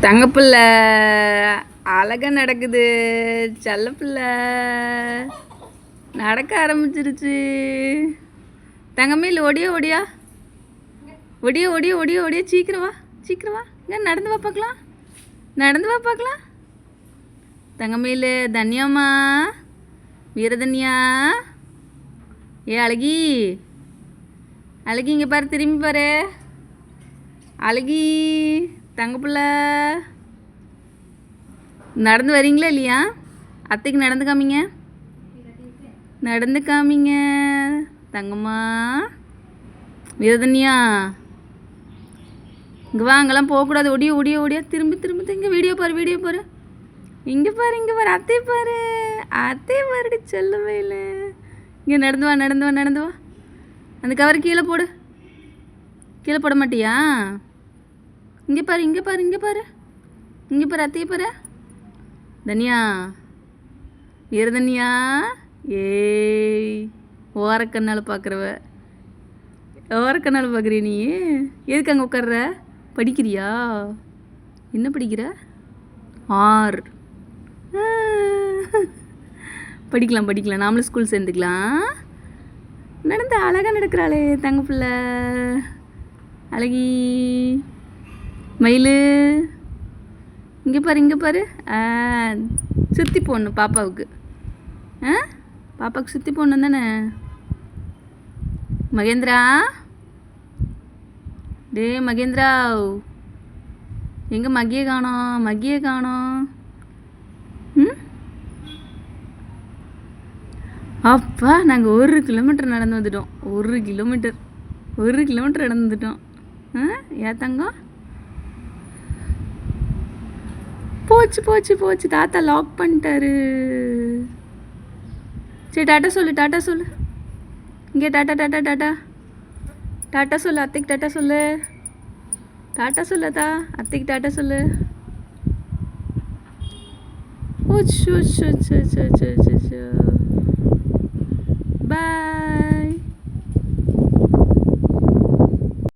தங்கப்பிள்ள அழகா நடக்குது. செல்லப்பிள்ள நடக்க ஆரம்பிச்சிருச்சு. தங்கமேல் ஒடியா ஒடியா ஒடியா ஒடியா ஒடியா ஒடியா சீக்கிரம் வா சீக்கிரம் வா. இங்கே நடந்து வா பார்க்கலாம், நடந்து வா பார்க்கலாம். தங்கமேல் தன்யாம்மா, வீரதன்யா, ஏ அழகி அழகி இங்கே பாரு, திரும்பி பாரு அழகி. தங்கப்பிள்ள நடந்து வரீங்களா இல்லையா? அத்தைக்கு நடந்து காமிங்க, நடந்து காமிங்க. தங்கம்மா, வீரதன்யா இங்கே வா. அங்கெல்லாம் போகக்கூடாது. ஒடிய ஒடிய ஒடியா திரும்பி திரும்பி இங்கே வீடியோ பாரு, வீடியோ பாரு. இங்கே பாரு, இங்கே பாரு, அத்தை பாரு, அத்தை பாருடி சொல்லவே இல்லை. இங்கே நடந்து வா, நடந்து வா, நடந்து வா. அந்த கவர் கீழே போடு. கீழே போட மாட்டியா? இங்கே பாரு, இங்கே பாரு, இங்கே பாரு, இங்கே பாரு, அத்தையை பாரு. தனியா, வீரதன்யா, ஏய் ஓரக்கண்ணால் பார்க்குறவ, ஓரக்கண்ணால் பார்க்குறிய நீ? எதுக்கு அங்கே உட்கார்ற? படிக்கிறியா? என்ன படிக்கிற? ஆர் படிக்கலாம் படிக்கலாம், நாமளும் ஸ்கூல் சேர்ந்துக்கலாம். நடந்து அழகாக நடக்கிறாளே தங்க பிள்ளை அழகி. மயில் இங்கே பாரு, இங்கே பாரு. சுற்றி போடணும் பாப்பாவுக்கு. பாப்பாவுக்கு சுற்றி போடணும் தானே? மகேந்திரா, டே மகேந்திரா, எங்கே மகியை காணோம், மகியை காணோம். அப்பா நாங்கள் 1 கிலோமீட்டர் நடந்து வந்துட்டோம். 1 கிலோமீட்டர், 1 கிலோமீட்டர் நடந்து வந்துட்டோம். ஏன் தங்கம்? போச்சு போச்சு போச்சு, தாத்தா லாக் பண்ணிட்டாரு. சரி டாட்டா சொல்லு, டாட்டா சொல்லு. இங்கே டாட்டா டாட்டா டாட்டா டாட்டா சொல்லு. அத்தைக்கு டாட்டா சொல்லு, டாட்டா சொல்லதா, அத்தைக்கு டாட்டா சொல்லு. ஓ சோ சோ சோ சோ சோ சோ. பாய்.